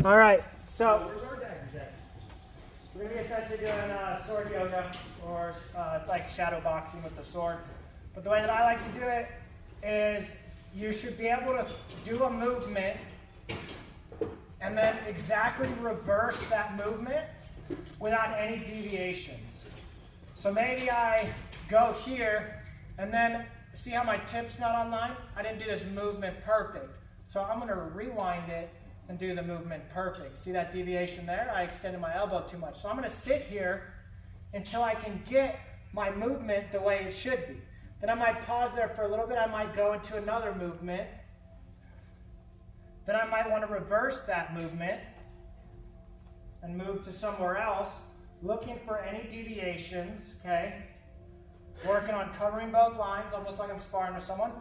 All right, so we're going to be essentially doing sword yoga, or it's like shadow boxing with the sword. But the way that I like to do it is you should be able to do a movement and then exactly reverse that movement without any deviations. So maybe I go here and then see how my tip's not online? I didn't do this movement perfect. So I'm going to rewind it and do the movement perfect. See that deviation there? I extended my elbow too much. So I'm going to sit here until I can get my movement the way it should be. Then I might pause there for a little bit. I might go into another movement. Then I might want to reverse that movement and move to somewhere else, looking for any deviations, okay? Working on covering both lines, almost like I'm sparring with someone.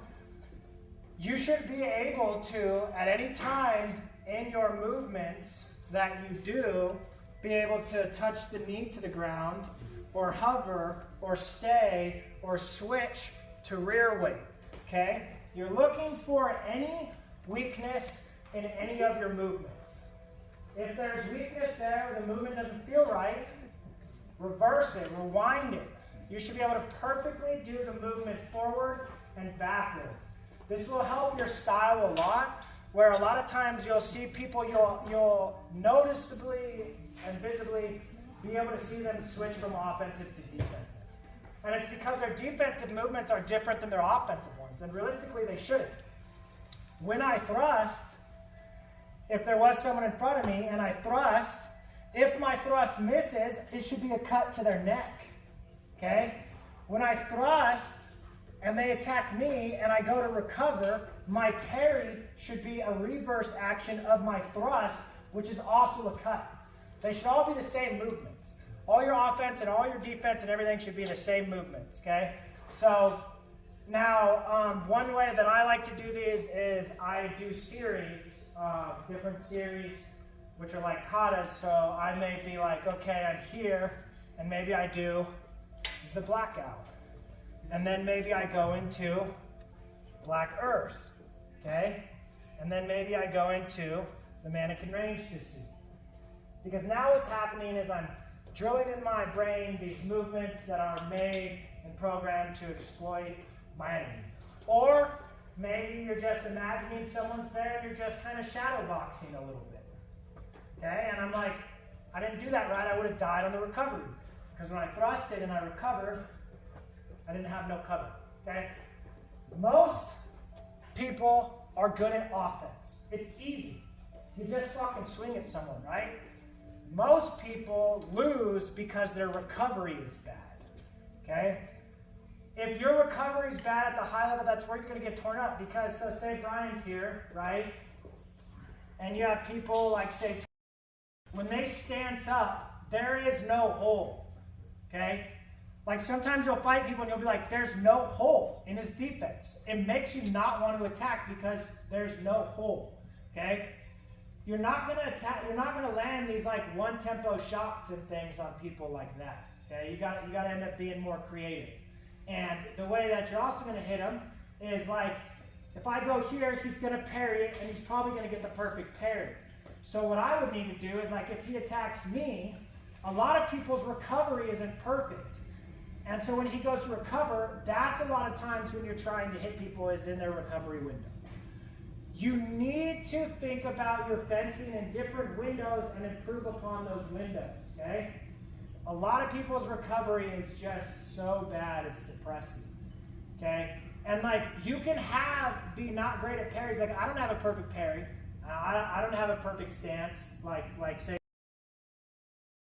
You should be able to, at any time in your movements that you do, be able to touch the knee to the ground, or hover, or stay, or switch to rear weight, okay? You're looking for any weakness in any of your movements. If there's weakness there, the movement doesn't feel right, reverse it, rewind it. You should be able to perfectly do the movement forward and backwards. This will help your style a lot, where a lot of times you'll see people, you'll noticeably and visibly be able to see them switch from offensive to defensive. And it's because their defensive movements are different than their offensive ones, and realistically they shouldn't. When I thrust, if there was someone in front of me and I thrust, if my thrust misses, it should be a cut to their neck, okay? When I thrust and they attack me and I go to recover, my parry should be a reverse action of my thrust, which is also a cut. They should all be the same movements. All your offense and all your defense and everything should be the same movements, okay? So now, one way that I like to do these is I do series, different series, which are like katas. So I may be like, okay, I'm here, and maybe I do the blackout. And then maybe I go into black earth, okay? And then maybe I go into the mannequin range to see. Because now what's happening is I'm drilling in my brain these movements that are made and programmed to exploit my enemy. Or maybe you're just imagining someone's there and you're just kind of shadow boxing a little bit. Okay, and I'm like, I didn't do that right, I would have died on the recovery. Because when I thrusted and I recovered, I didn't have no cover, okay? Most people are good at offense. It's easy. You just fucking swing at someone, right? Most people lose because their recovery is bad, okay? If your recovery is bad at the high level, that's where you're going to get torn up. Because, so say Brian's here, right? And you have people like, say, when they stance up, there is no hole, okay? Like sometimes you'll fight people and you'll be like, there's no hole in his defense. It makes you not want to attack because there's no hole, okay? You're not going to attack, you're not going to land these like one-tempo shots and things on people like that, okay? You got to end up being more creative. And the way that you're also going to hit him is like, if I go here, he's going to parry it, and he's probably going to get the perfect parry. So what I would need to do is like, if he attacks me, a lot of people's recovery isn't perfect. And so when he goes to recover, that's a lot of times when you're trying to hit people is in their recovery window. You need to think about your fencing in different windows and improve upon those windows, okay? A lot of people's recovery is just so bad, it's depressing, okay? And like, you can be not great at parries. Like, I don't have a perfect parry. I don't have a perfect stance. Like say,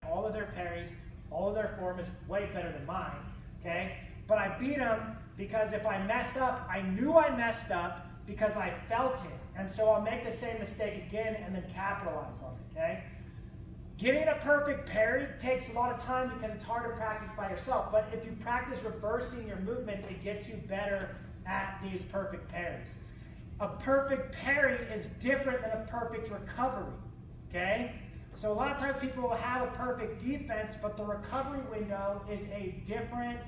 all of their parries, all of their form is way better than mine, okay? But I beat them because if I mess up, I knew I messed up because I felt it. And so I'll make the same mistake again and then capitalize on it, okay? Getting a perfect parry takes a lot of time because it's hard to practice by yourself. But if you practice reversing your movements, it gets you better at these perfect parries. A perfect parry is different than a perfect recovery, okay? So a lot of times people will have a perfect defense, but the recovery window is a different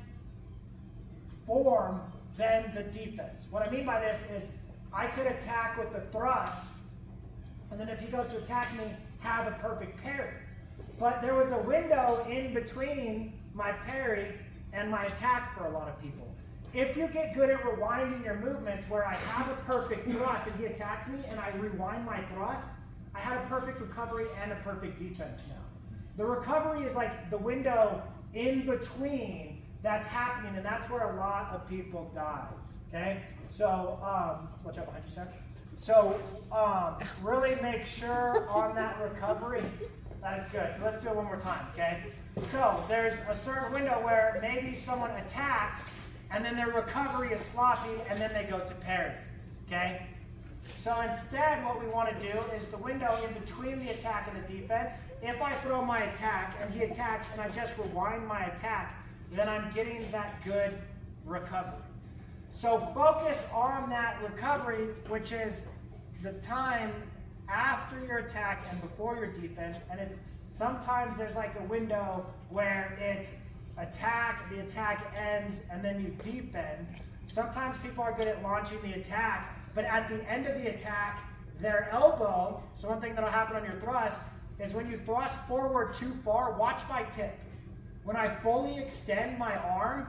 form than the defense. What I mean by this is I could attack with the thrust and then if he goes to attack me, have a perfect parry. But there was a window in between my parry and my attack for a lot of people. If you get good at rewinding your movements where I have a perfect thrust and he attacks me and I rewind my thrust, I had a perfect recovery and a perfect defense now. The recovery is like the window in between that's happening, and that's where a lot of people die. Okay? So, watch out behind you, Sam. So, really make sure on that recovery that it's good. So let's do it one more time, okay? So there's a certain window where maybe someone attacks and then their recovery is sloppy and then they go to parry, okay? So instead what we want to do is the window in between the attack and the defense. If I throw my attack and he attacks and I just rewind my attack, then I'm getting that good recovery. So focus on that recovery, which is the time after your attack and before your defense, and it's sometimes there's like a window where it's attack, the attack ends, and then you defend. Sometimes people are good at launching the attack, but at the end of the attack, their elbow, so one thing that'll happen on your thrust is when you thrust forward too far, watch my tip. When I fully extend my arm,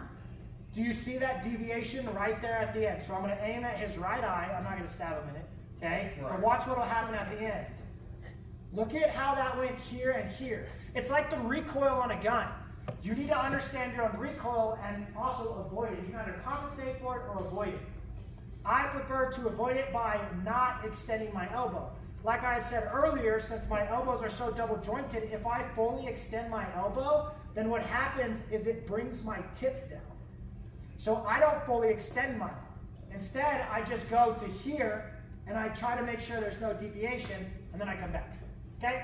do you see that deviation right there at the end? So I'm going to aim at his right eye. I'm not going to stab him in it. Okay? Right. But watch what will happen at the end. Look at how that went here and here. It's like the recoil on a gun. You need to understand your own recoil and also avoid it. You can either compensate for it or avoid it. I prefer to avoid it by not extending my elbow. Like I had said earlier, since my elbows are so double jointed, if I fully extend my elbow, then what happens is it brings my tip down. So I don't fully extend mine. Instead, I just go to here and I try to make sure there's no deviation, and then I come back. Okay?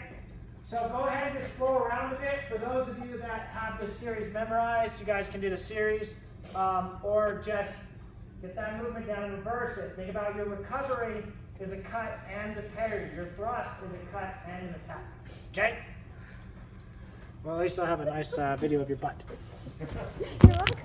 So go ahead and just go around with it. For those of you that have this series memorized, you guys can do the series, or just get that movement down and reverse it. Think about your recovery is a cut and a parry. Your thrust is a cut and an attack. Okay? Well, at least I'll have a nice video of your butt. You're welcome.